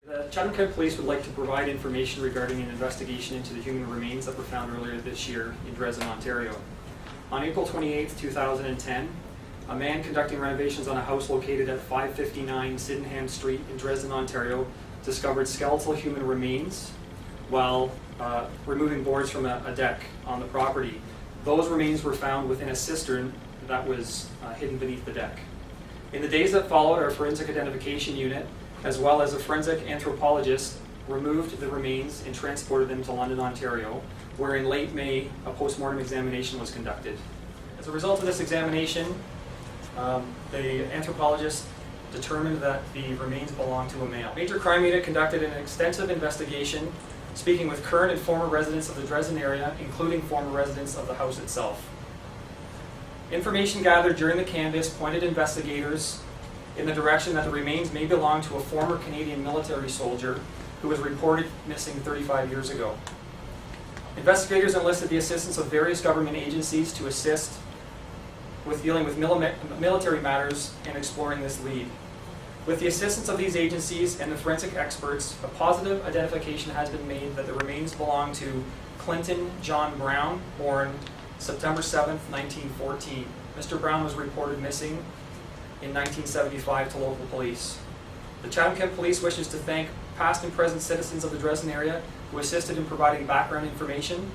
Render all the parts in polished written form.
The Chatham County Police would like to provide information regarding an investigation into the human remains that were found earlier this year in Dresden, Ontario. On April 28, 2010, a man conducting renovations on a house located at 559 Sydenham Street in Dresden, Ontario, discovered skeletal human remains while removing boards from a deck on the property. Those remains were found within a cistern that was hidden beneath the deck. In the days that followed, our forensic identification unit, as well as a forensic anthropologist, removed the remains and transported them to London, Ontario, where in late May a post-mortem examination was conducted. As a result of this examination, the anthropologist determined that the remains belonged to a male. Major Crime Unit conducted an extensive investigation, speaking with current and former residents of the Dresden area, including former residents of the house itself. Information gathered during the canvass pointed investigators in the direction that the remains may belong to a former Canadian military soldier who was reported missing 35 years ago. Investigators enlisted the assistance of various government agencies to assist with dealing with military matters and exploring this lead. With the assistance of these agencies and the forensic experts, a positive identification has been made that the remains belong to Clinton John Brown, born September 7th, 1914. Mr. Brown was reported missing in 1975 to local police. The Chatham Kent Police wishes to thank past and present citizens of the Dresden area who assisted in providing background information.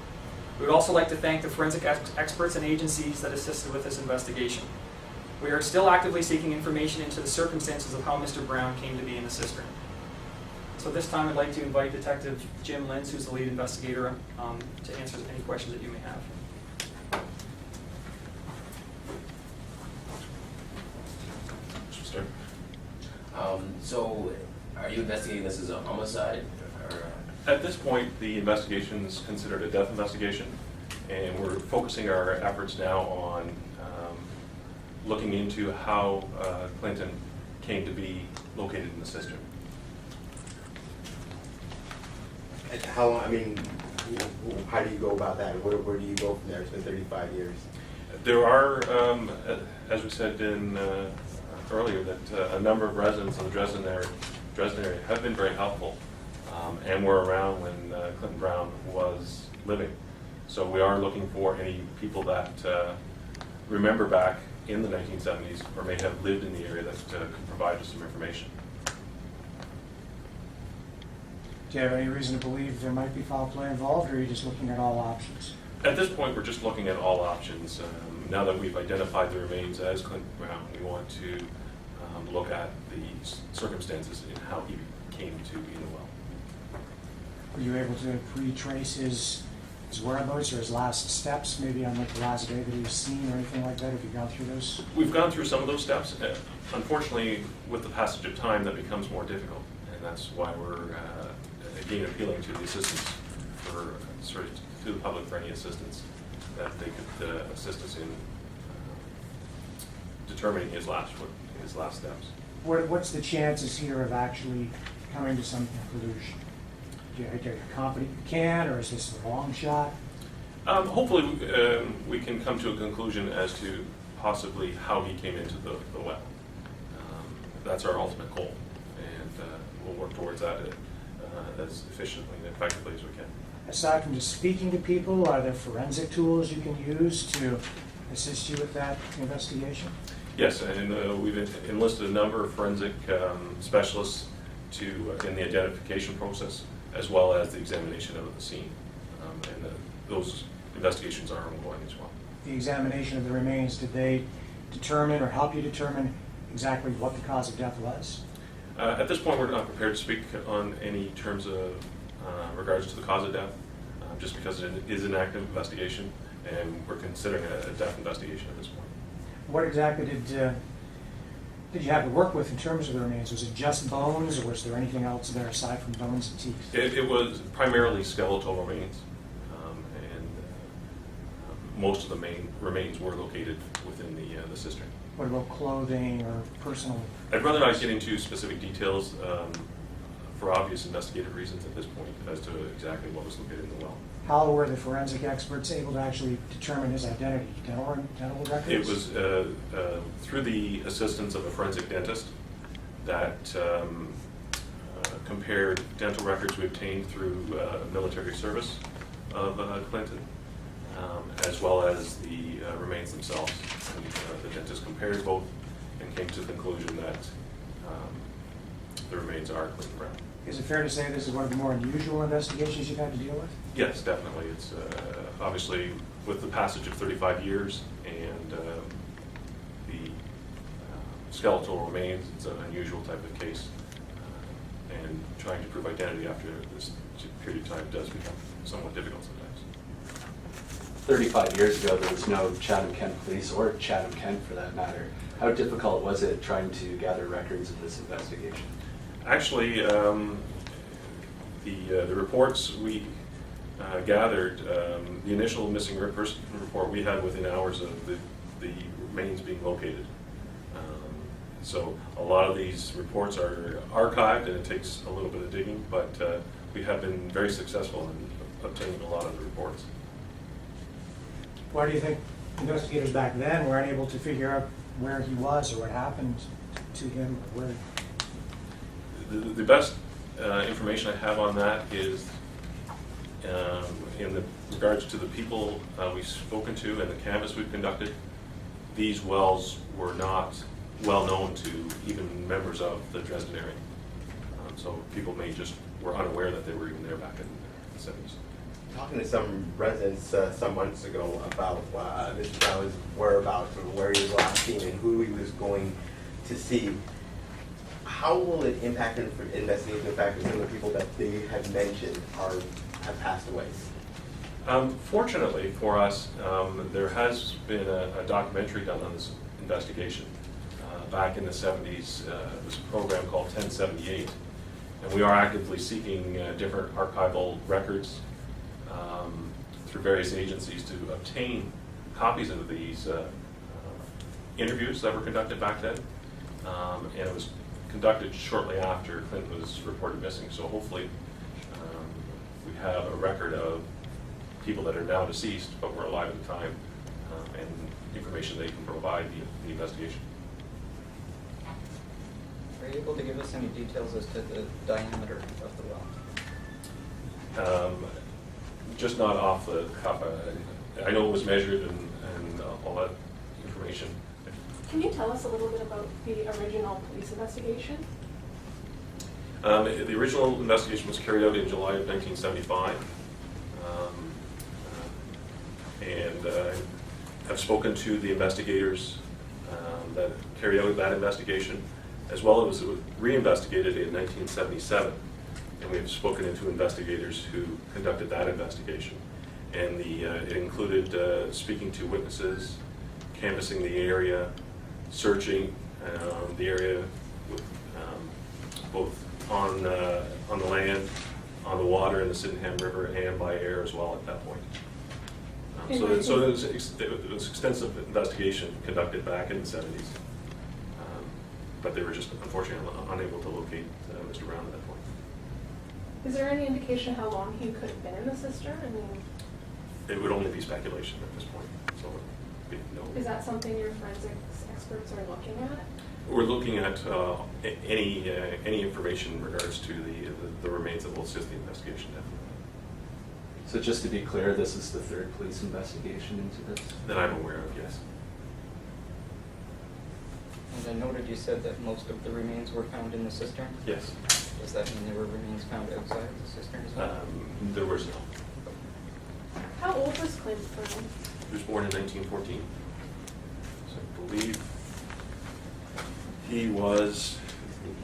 We would also like to thank the forensic experts and agencies that assisted with this investigation. We are still actively seeking information into the circumstances of how Mr. Brown came to be in the cistern. So this time I'd like to invite Detective Jim Lentz, who's the lead investigator, to answer any questions that you may have. So, are you investigating this as a homicide? Or? At this point, the investigation is considered a death investigation, and we're focusing our efforts now on looking into how Clinton came to be located in the cistern. And how long, I mean, how do you go about that? Where do you go from there? It's been 35 years. There are, as we said in earlier, that a number of residents of the Dresden area have been very helpful and were around when Clinton Brown was living. So we are looking for any people that remember back in the 1970s or may have lived in the area that can provide us some information. Do you have any reason to believe there might be foul play involved, or are you just looking at all options? At this point, we're just looking at all options. Now that we've identified the remains as Clinton Brown, we want to look at the circumstances and how he came to be in the well. Were you able to retrace his whereabouts or his last steps, maybe on like the last day that he was seen or anything like that? Have you gone through those? We've gone through some of those steps. Unfortunately, with the passage of time, that becomes more difficult, and that's why we're again appealing to the assistance for to the public for any assistance that they could assist us in determining his last steps. What's the chances here of actually coming to some conclusion? Are you confident you can, or is this a long shot? Hopefully, we can come to a conclusion as to possibly how he came into the well. That's our ultimate goal, and we'll work towards that as efficiently and effectively as we can. Aside from just speaking to people, are there forensic tools you can use to assist you with that investigation? Yes, and we've enlisted a number of forensic specialists in the identification process, as well as the examination of the scene. And those investigations are ongoing as well. The examination of the remains, did they determine or help you determine exactly what the cause of death was? At this point, we're not prepared to speak on any terms of regards to the cause of death, just because it is an active investigation, and we're considering a death investigation at this point. What exactly did you have to work with in terms of the remains? Was it just bones, or was there anything else there aside from bones and teeth? It was primarily skeletal remains, and most of the main remains were located within the cistern. What about clothing or personal? I'd rather not get into specific details for obvious investigative reasons at this point as to exactly what was located in the well. How were the forensic experts able to actually determine his identity? Dental records? It was through the assistance of a forensic dentist that compared dental records we obtained through military service of Clinton, as well as the remains themselves. And the dentist compared both and came to the conclusion that the remains are Clinton Brown. Is it fair to say this is one of the more unusual investigations you've had to deal with? Yes, definitely. It's obviously with the passage of 35 years and the skeletal remains, it's an unusual type of case. And trying to prove identity after this period of time does become somewhat difficult sometimes. 35 years ago, there was no Chatham-Kent Police or Chatham-Kent for that matter. How difficult was it trying to gather records of this investigation? Actually, the reports we gathered, the initial missing person report we had within hours of the remains being located. So a lot of these reports are archived and it takes a little bit of digging, but we have been very successful in obtaining a lot of the reports. Why do you think investigators back then were unable to figure out where he was or what happened to him? Or where? The best information I have on that is in regards to the people we've spoken to and the canvass we've conducted. These wells were not well known to even members of the Dresden area. So people were unaware that they were even there back in the 70s. Talking to some residents some months ago about Mr. Brown's whereabouts or where he was last seen and who he was going to see, how will it impact investigation the fact that some of the people that they had mentioned have passed away? Fortunately for us, there has been a documentary done on this investigation. Back in the 70s, it was a program called 1078, and we are actively seeking different archival records through various agencies to obtain copies of these interviews that were conducted back then, and it was conducted shortly after Clinton was reported missing. So hopefully we have a record of people that are now deceased but were alive at the time, and information they can provide the investigation. Are you able to give us any details as to the diameter of the well? Just not off the cuff. I know it was measured and all that information. Can you tell us a little bit about the original police investigation? The original investigation was carried out in July of 1975. And I've spoken to the investigators that carried out that investigation, as well as it was re-investigated in 1977. And we have spoken to investigators who conducted that investigation. And it included speaking to witnesses, canvassing the area, searching the area with, both on the land, on the water in the Sydenham River, and by air as well at that point. So it was extensive investigation conducted back in the 70s, but they were just unfortunately unable to locate Mr. Brown at that point. Is there any indication how long he could have been in the cistern? I mean, It would only be speculation at this point. So is that something your forensics experts are looking at? we're looking at any information in regards to the remains that will assist the investigation. Definitely. So just to be clear, this is the third police investigation into this? That I'm aware of, yes. And I noted you said that most of the remains were found in the cistern. Yes. Does that mean there were remains found outside of the cistern as well? There was no. How old was Clint Brown? He was born in 1914. So I believe he was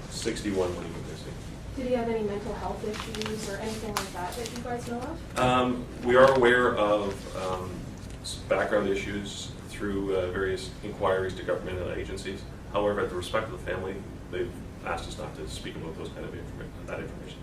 61 when he went missing. Did he have any mental health issues or anything like that that you guys know of? We are aware of background issues through various inquiries to governmental agencies. However, at the respect of the family, they've asked us not to speak about those kind of that information.